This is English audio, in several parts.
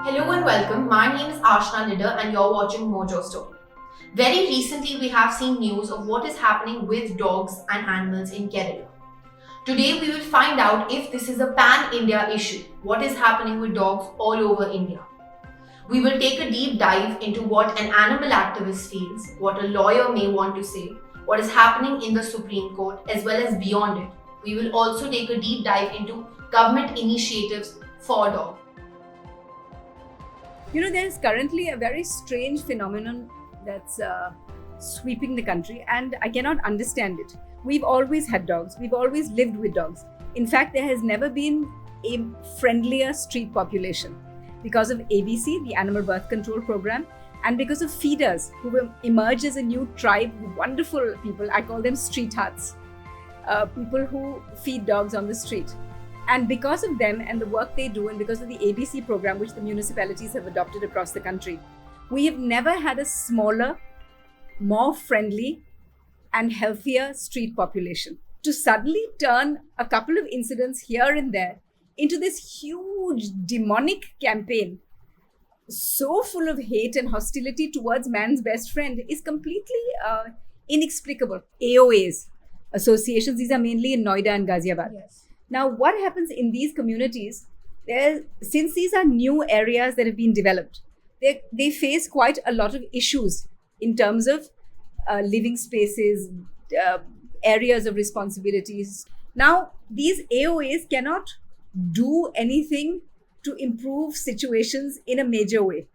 Hello and welcome. My name is Ashna Nidder and you're watching Mojo Story. Very recently, we have seen news of what is happening with dogs and animals in Kerela. Today, we will find out if this is a pan-India issue. What is happening with dogs all over India? We will take a deep dive into what an animal activist feels, what a lawyer may want to say, what is happening in the Supreme Court, as well as beyond it. We will also take a deep dive into government initiatives for dogs. There's currently a very strange phenomenon that's sweeping the country, and I cannot understand it. We've always had dogs. We've always lived with dogs. In fact, there has never been a friendlier street population because of ABC, the Animal Birth Control Program, and because of feeders who will emerge as a new tribe, wonderful people. I call them street hearts, people who feed dogs on the street. And because of them and the work they do, and because of the ABC program, which the municipalities have adopted across the country, we have never had a smaller, more friendly and healthier street population. To suddenly turn a couple of incidents here and there into this huge demonic campaign, so full of hate and hostility towards man's best friend, is completely inexplicable. AOAs, associations, these are mainly in Noida and Ghaziabad. Yes. Now, what happens in these communities, since these are new areas that have been developed, they face quite a lot of issues in terms of living spaces, areas of responsibilities. Now, these AOAs cannot do anything to improve situations in a major way.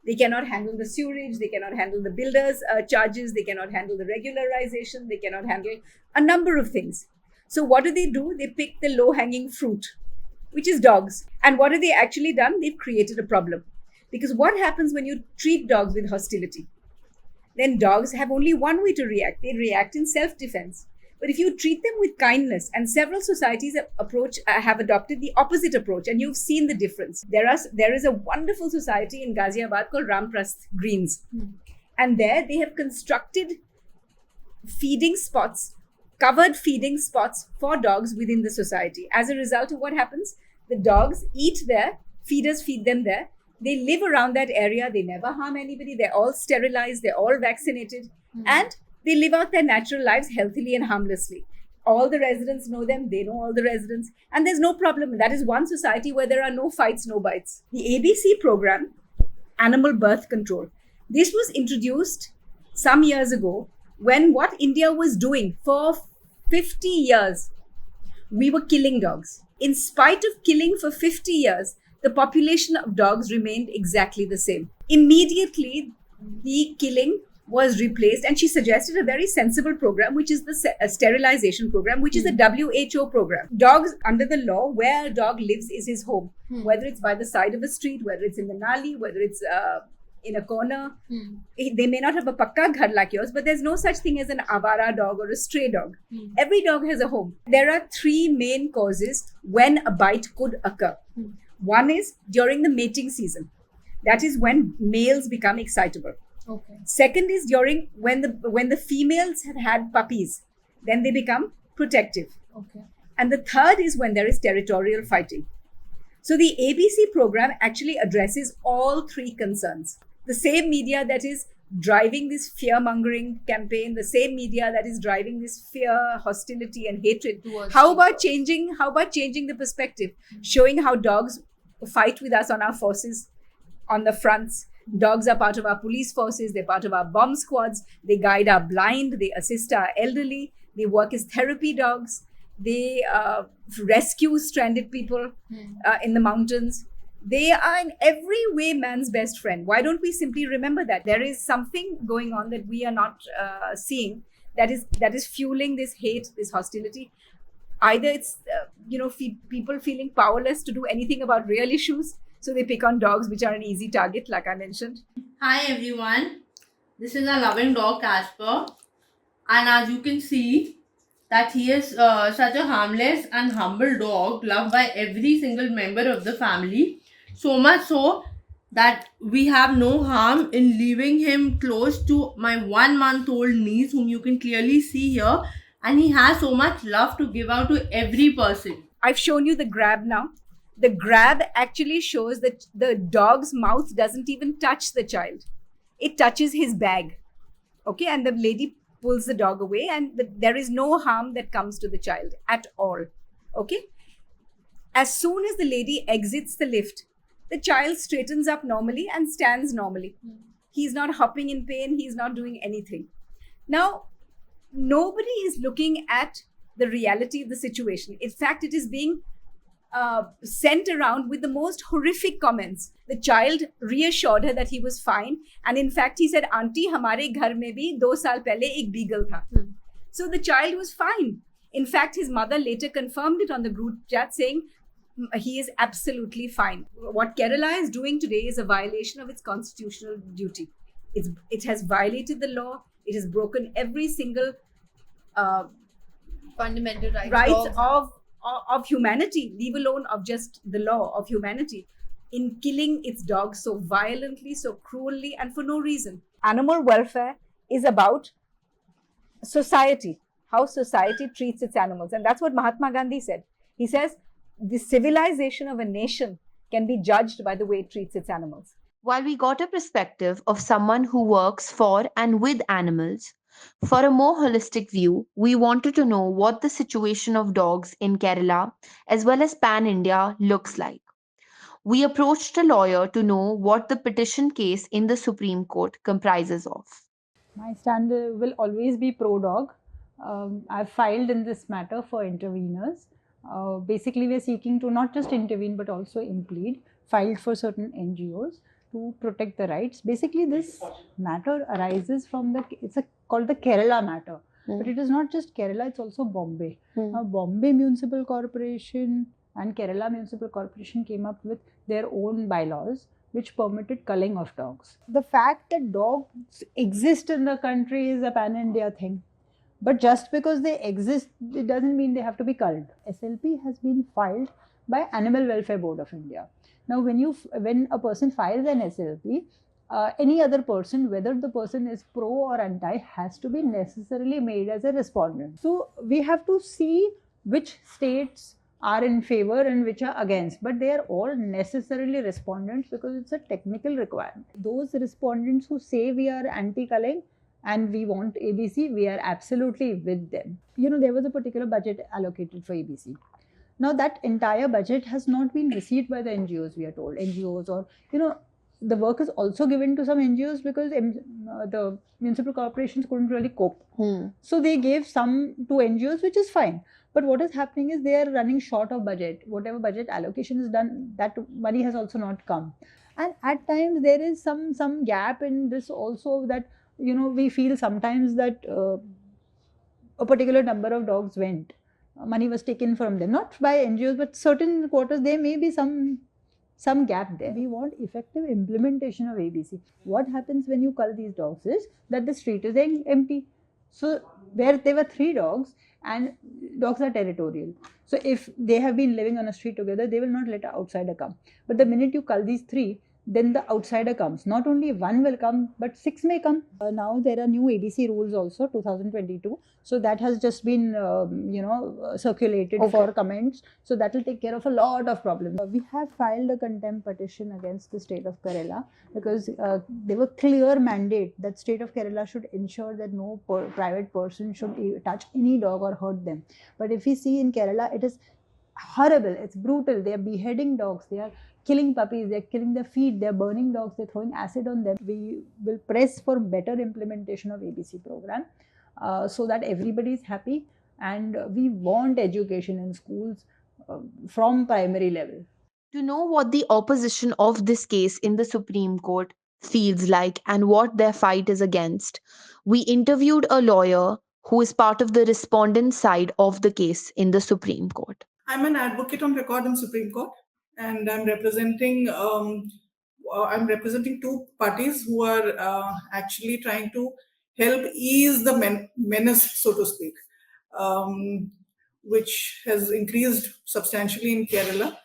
They cannot handle the sewerage, they cannot handle the builders' charges, they cannot handle the regularization, they cannot handle a number of things. So what do? They pick the low-hanging fruit, which is dogs. And what have they actually done? They've created a problem. Because what happens when you treat dogs with hostility? Then dogs have only one way to react. They react in self-defense. But if you treat them with kindness, and several societies have adopted the opposite approach, and you've seen the difference. There is a wonderful society in Ghaziabad called Ramprasth Greens. And there they have constructed covered feeding spots for dogs within the society. As a result of what happens, the dogs eat there, feeders feed them there, they live around that area, they never harm anybody, they're all sterilized, they're all vaccinated, and they live out their natural lives healthily and harmlessly. All the residents know them, they know all the residents, and there's no problem. That is one society where there are no fights, no bites. The ABC program, Animal Birth Control, this was introduced some years ago when what India was doing for 50 years, we were killing dogs. In spite of killing for 50 years, the population of dogs remained exactly the same. Immediately, the killing was replaced, and she suggested a very sensible program, which is the sterilization program, which is a WHO program. Dogs, under the law, where a dog lives is his home, whether it's by the side of a street, whether it's in the nali, whether it's in a corner. They may not have a pakka ghar like yours, but there's no such thing as an avara dog or a stray dog. Every dog has a home. There are three main causes when a bite could occur. One is during the mating season. That is when males become excitable. Okay. Second is when the females have had puppies, then they become protective. Okay. And the third is when there is territorial fighting. So the ABC program actually addresses all three concerns. The same media that is driving this fear-mongering campaign, the same media that is driving this fear, hostility, and hatred. How about changing the perspective? Showing how dogs fight with us on our forces, on the fronts. Dogs are part of our police forces, they're part of our bomb squads, they guide our blind, they assist our elderly, they work as therapy dogs, they rescue stranded people in the mountains. They are in every way man's best friend. Why don't we simply remember that? There is something going on that we are not seeing that is fueling this hate, this hostility. Either it's people feeling powerless to do anything about real issues, so they pick on dogs, which are an easy target, like I mentioned. Hi everyone, this is a loving dog Casper, and as you can see that he is such a harmless and humble dog, loved by every single member of the family. So much so that we have no harm in leaving him close to my 1-month-old niece, whom you can clearly see here, and he has so much love to give out to every person. I've shown you the grab now. The grab actually shows that the dog's mouth doesn't even touch the child, it touches his bag. Okay, and the lady pulls the dog away, and there is no harm that comes to the child at all. Okay, as soon as the lady exits the lift, the child straightens up normally and stands normally. He's not hopping in pain, he's not doing anything. Now, nobody is looking at the reality of the situation. In fact, it is being sent around with the most horrific comments. The child reassured her that he was fine, and in fact, he said, "Auntie, हमारे घर में भी 2 साल पहले एक beagle था." So the child was fine. In fact, his mother later confirmed it on the group chat, saying he is absolutely fine. What Kerala is doing today is a violation of its constitutional duty. It has violated the law. It has broken every single Fundamental rights of humanity, leave alone of just the law of humanity, in killing its dogs so violently, so cruelly, and for no reason. Animal welfare is about society, how society treats its animals. And that's what Mahatma Gandhi said. He says the civilization of a nation can be judged by the way it treats its animals. While we got a perspective of someone who works for and with animals, for a more holistic view, we wanted to know what the situation of dogs in Kerala as well as Pan India looks like. We approached a lawyer to know what the petition case in the Supreme Court comprises of. My stand will always be pro dog. I've filed in this matter for interveners. Basically, we're seeking to not just intervene but also implead, filed for certain NGOs to protect the rights. Basically, this matter arises from called the Kerela matter. But it is not just Kerala, it's also Bombay. Now, Bombay Municipal Corporation and Kerala Municipal Corporation came up with their own bylaws which permitted culling of dogs. The fact that dogs exist in the country is a pan-India thing. But just because they exist, it doesn't mean they have to be culled. SLP has been filed by Animal Welfare Board of India. Now, when a person files an SLP, any other person, whether the person is pro or anti, has to be necessarily made as a respondent. So we have to see which states are in favor and which are against, but they are all necessarily respondents because it's a technical requirement. Those respondents who say we are anti-culling and we want ABC, we are absolutely with them. There was a particular budget allocated for ABC. Now that entire budget has not been received by the NGOs, we are told. NGOs or, the work is also given to some NGOs because the municipal corporations couldn't really cope. So they gave some to NGOs, which is fine. But what is happening is they are running short of budget. Whatever budget allocation is done, that money has also not come. And at times there is some gap in this also, that, we feel sometimes that a particular number of dogs went. Money was taken from them, not by NGOs, but certain quarters, there may be some gap there. We want effective implementation of ABC. What happens when you cull these dogs is that the street is empty. So where there were 3 dogs, and dogs are territorial. So if they have been living on a street together, they will not let an outsider come. But the minute you cull these 3, then the outsider comes. Not only 1 will come, but 6 may come. Now there are new ABC rules also, 2022. So that has just been, circulated for comments. So that will take care of a lot of problems. We have filed a contempt petition against the state of Kerala because there were clear mandate that state of Kerala should ensure that no private person should touch any dog or hurt them. But if we see in Kerala, it is horrible. It's brutal. They are beheading dogs. They are killing puppies, they're killing their feet, they're burning dogs, they're throwing acid on them. We will press for better implementation of ABC program so that everybody is happy, and we want education in schools from primary level. To know what the opposition of this case in the Supreme Court feels like and what their fight is against, we interviewed a lawyer who is part of the respondent side of the case in the Supreme Court. I'm an advocate on record in Supreme Court, and I'm representing 2 parties who are actually trying to help ease the menace, so to speak, which has increased substantially in Kerala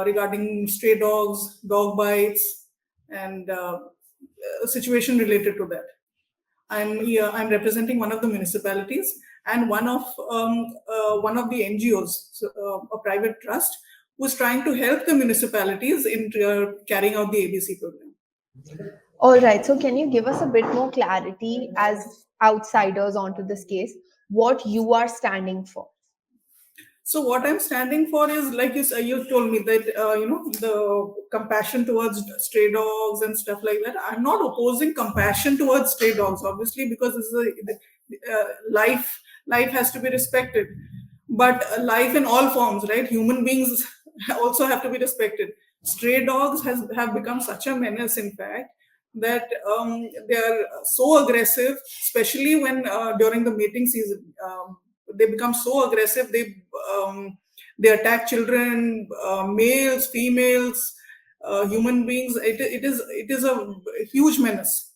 regarding stray dogs, dog bites, and a situation related to that. I'm representing one of the municipalities and one of the NGOs, so, a private trust, who's trying to help the municipalities in carrying out the ABC program. All right. So, can you give us a bit more clarity as outsiders onto this case, what you are standing for? So what I'm standing for is, like you told me that the compassion towards stray dogs and stuff like that. I'm not opposing compassion towards stray dogs, obviously, because this is life. Life has to be respected, but life in all forms, right? Human beings also have to be respected. Stray dogs have become such a menace, in fact, that they are so aggressive, especially when during the mating season. They become so aggressive. They attack children, males, females, human beings. It is a huge menace,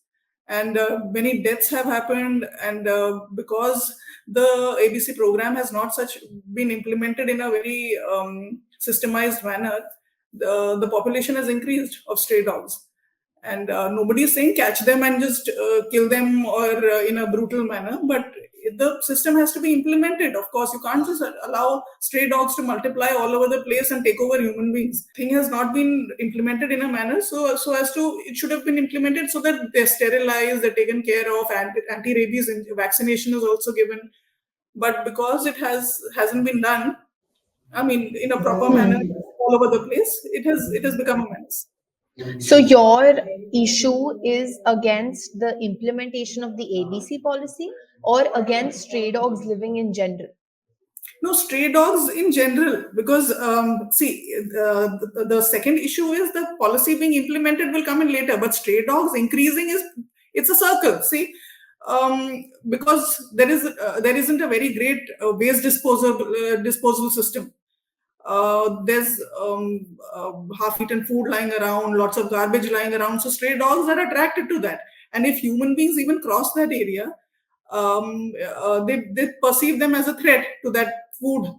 and many deaths have happened. And because the ABC program has not such been implemented in a very systemized manner, the population has increased of stray dogs. And nobody is saying catch them and just kill them or in a brutal manner, but the system has to be implemented. Of course, you can't just allow stray dogs to multiply all over the place and take over human beings. Thing has not been implemented in a manner so as to, it should have been implemented so that they're sterilized, they're taken care of, anti-rabies vaccination is also given. But because it hasn't been done, I mean, in a proper manner all over the place, it has become a menace. So, your issue is against the implementation of the ABC policy or against stray dogs living in general? No, stray dogs in general, because see, the second issue is the policy being implemented will come in later, but stray dogs increasing it's a circle. See, because there isn't a very great waste disposal system. There's half-eaten food lying around, lots of garbage lying around. So stray dogs are attracted to that. And if human beings even cross that area, they perceive them as a threat to that food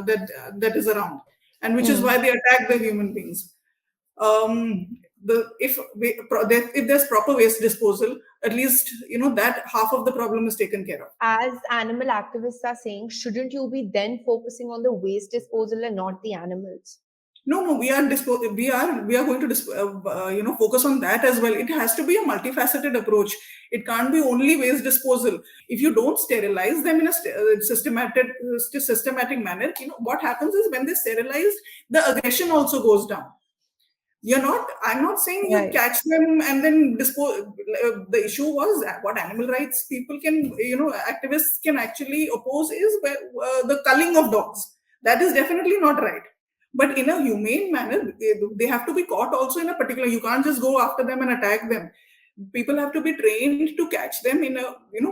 that is around, and which is why they attack the human beings. If there's proper waste disposal, at least that half of the problem is taken care of. As animal activists are saying, shouldn't you be then focusing on the waste disposal and not the animals? No, we are going to focus on that as well. It has to be a multifaceted approach. It can't be only waste disposal. If you don't sterilize them in a systematic manner, what happens is when they're sterilized, the aggression also goes down. I'm not saying you catch them and then dispose. The issue was what animal rights people activists can actually oppose is the culling of dogs. That is definitely not right. But in a humane manner, they have to be caught also in a particular. You can't just go after them and attack them. People have to be trained to catch them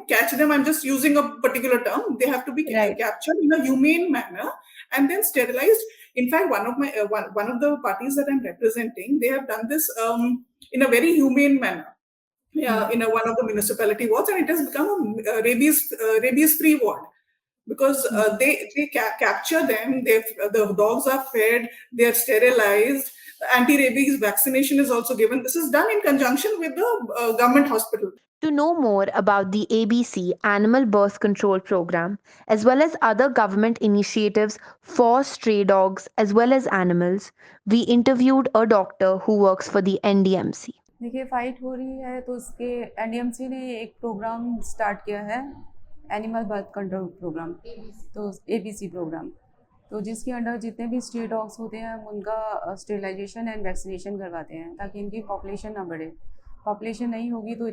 catch them. I'm just using a particular term. They have to be captured in a humane manner and then sterilized. In fact, one of the parties that I'm representing, they have done this in a very humane manner. In one of the municipality wards, and it has become a rabies-free ward. Because they capture them, the dogs are fed, they are sterilized, anti-rabies vaccination is also given. This is done in conjunction with the government hospital. To know more about the ABC Animal Birth Control Program, as well as other government initiatives for stray dogs as well as animals, we interviewed a doctor who works for the NDMC. देखिए fight हो रही है तो उसके NDMC ने एक programme start किया है, एनिमल बर्थ कंट्रोल प्रोग्राम, तो एबीसी प्रोग्राम, तो जिसके अंडर जितने भी स्ट्रे डॉग्स होते हैं हम उनका स्टेरिलाइजेशन एंड वैक्सीनेशन करवाते हैं ताकि इनकी पॉपुलेशन ना बढ़े. पॉपुलेशन नहीं होगी तो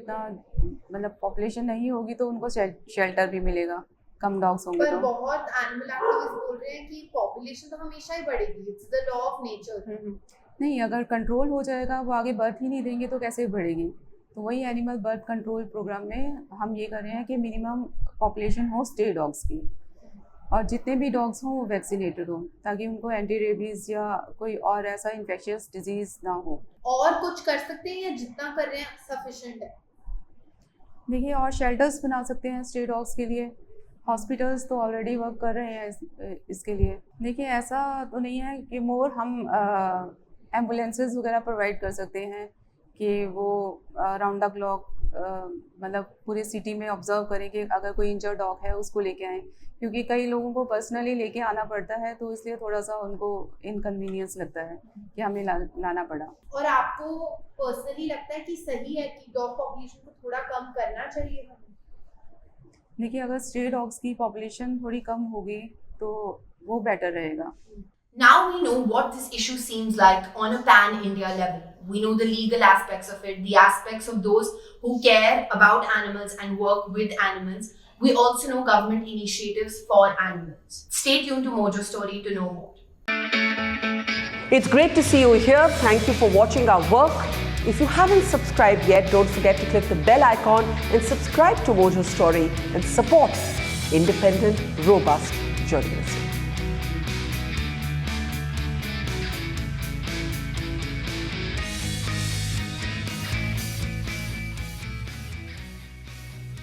पॉपुलेशन नहीं होगी तो उनको शेल्टर भी मिलेगा, कम डॉग्स होंगे पर बहुत एनिमल एक्टिविस्ट बोल रहे हैं कि पॉपुलेशन तो हमेशा ही बढ़ेगी, it's the law of nature. नहीं, अगर कंट्रोल हो जाएगा, वो आगे बर्थ ही नहीं देंगे तो कैसे बढ़ेगी. तो वही एनिमल बर्थ कंट्रोल प्रोग्राम में हम ये कर रहे हैं कि मिनिमम पॉपुलेशन हो स्टे डॉग्स की, और जितने भी डॉग्स हों वो वैक्सीनेटेड हों ताकि उनको एंटी रेबीज़ या कोई और ऐसा इन्फेक्शियस डिजीज़ ना हो. और कुछ कर सकते हैं या जितना कर रहे हैं सफिशिएंट है? देखिए, और शेल्टर्स बना सकते हैं स्टे डॉग्स के लिए. हॉस्पिटल्स तो ऑलरेडी वर्क कर रहे हैं इसके लिए. देखिए, ऐसा तो नहीं है कि मोर हम एम्बुलेंसेस वगैरह प्रोवाइड कर सकते हैं कि वो राउंड द क्लॉक मतलब पूरे सिटी में ऑब्जर्व करें कि अगर कोई इंजर्ड डॉग है उसको लेके आएँ, क्योंकि कई लोगों को पर्सनली लेके आना पड़ता है, तो इसलिए थोड़ा सा उनको इनकन्वीनियंस लगता है कि हमें लाना पड़ा। और आपको पर्सनली लगता है कि सही है कि डॉग पॉपुलेशन को थोड़ा कम करना चाहिए हमें? देखिए, अगर स्ट्रे डॉग्स की पॉपुलेशन थोड़ी कम होगी तो वो बेटर रहेगा। Now we know what this issue seems like on a pan-India level. We know the legal aspects of it, the aspects of those who care about animals and work with animals. We also know government initiatives for animals. Stay tuned to Mojo Story to know more. It's great to see you here. Thank you for watching our work. If you haven't subscribed yet, don't forget to click the bell icon and subscribe to Mojo Story and support independent, robust journalism.